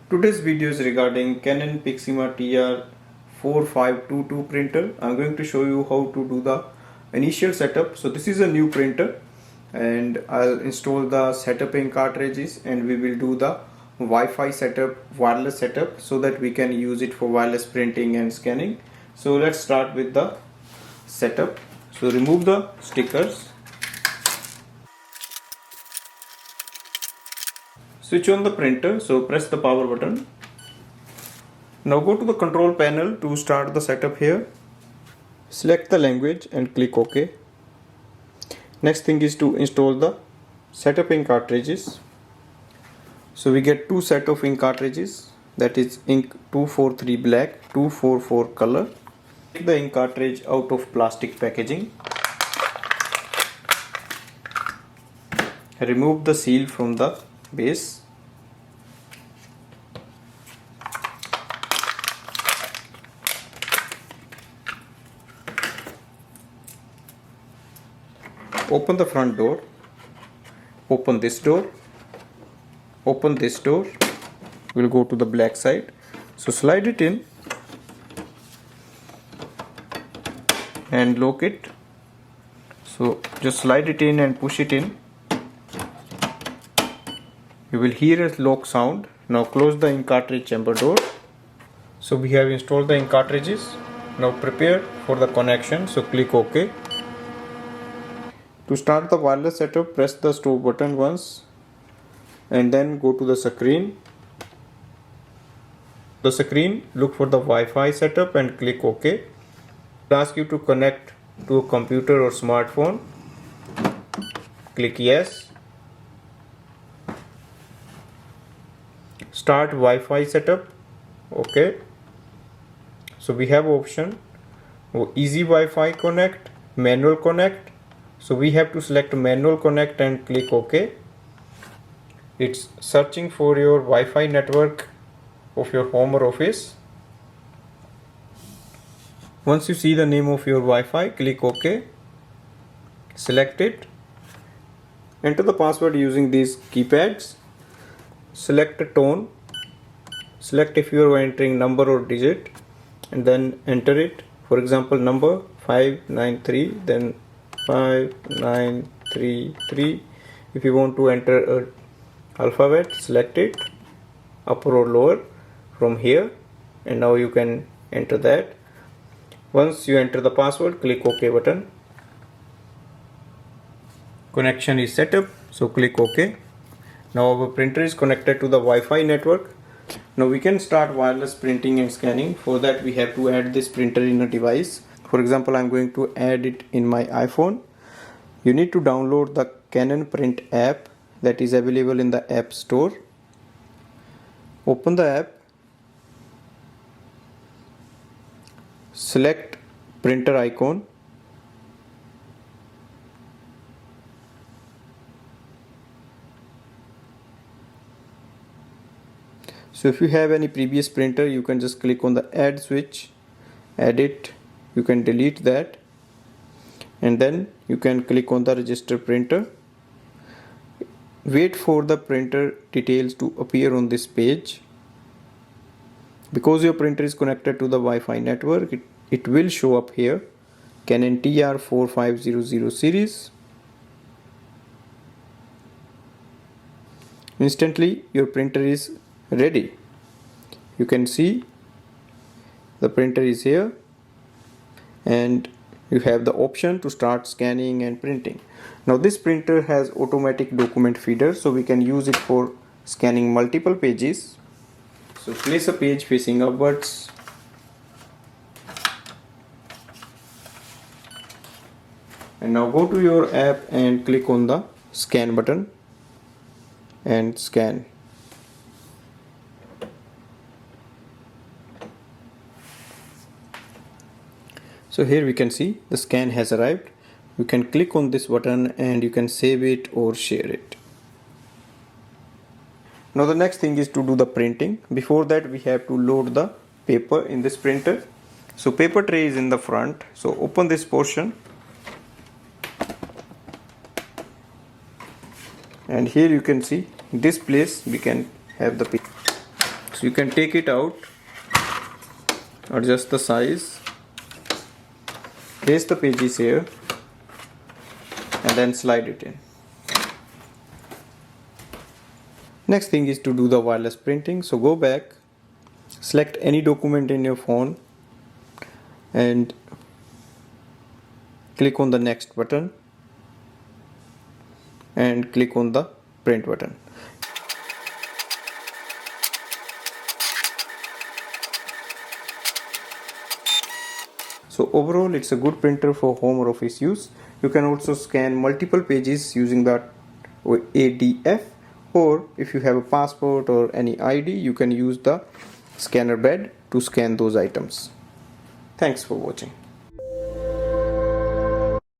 Today's video is regarding Canon Pixma TR4522 printer. I'm going to show you how to do the initial setup. So this is a new printer and I'll install the setup in cartridges and we will do the Wi-Fi setup, wireless setup, so that we can use it for wireless printing and scanning. So let's start with the setup. So remove the stickers. Switch on the printer, so press the power button. Now go to the control panel to start the setup here. Select the language and click OK. Next thing is to install the setup ink cartridges. So we get two set of ink cartridges, that is ink 243 black, 244 color. Take the ink cartridge out of plastic packaging. Remove the seal from the base. Open the front door. Open this door. Open this door. We'll go to the black side. So slide it in and lock it. So just slide it in and push it in. You will hear a lock sound. Now close the ink cartridge chamber door. So we have installed the ink cartridges. Now prepare for the connection. So click OK. To start the wireless setup, press the stop button once and then go to the screen. The screen, look for the Wi-Fi setup and click OK. It asks you to connect to a computer or smartphone. Click yes. Start Wi-Fi setup. OK. So we have option easy Wi-Fi connect, manual connect. So we have to select manual connect and click OK. It's searching for your Wi-Fi network of your home or office. Once you see the name of your Wi-Fi, click OK. Select it. Enter the password using these keypads. Select a tone. Select if you are entering number or digit and then enter it. For example, number 593, then 5933. If you want to enter a alphabet, select it, upper or lower from here, and now you can enter that. Once you enter the password, click OK button. Connection is set up, so click OK. Now our printer is connected to the Wi-Fi network. Now we can start wireless printing and scanning. For that we have to add this printer in a device. For example, I'm going to add it in my iPhone. You need to download the Canon Print app that is available in the App Store. Open the app. Select printer icon. So if you have any previous printer, you can just click on the add switch, add it. You can delete that and then you can click on the register printer. Wait for the printer details to appear on this page. Because your printer is connected to the Wi-Fi network, it will show up here, Canon TR4500 series. Instantly your printer is ready. You can see the printer is here and you have the option to start scanning and printing. Now this printer has automatic document feeder, so we can use it for scanning multiple pages. So place a page facing upwards. And now go to your app and click on the scan button and scan. So here we can see the scan has arrived. You can click on this button and you can save it or share it. Now the next thing is to do the printing. Before that we have to load the paper in this printer. So paper tray is in the front. So open this portion and here you can see this place we can have the paper. So you can take it out, adjust the size, place the pages here, and then slide it in. Next thing is to do the wireless printing. So go back, select any document in your phone and click on the next button and click on the print button. So overall it's a good printer for home or office use. You can also scan multiple pages using the ADF, or if you have a passport or any ID, you can use the scanner bed to scan those items. Thanks for watching.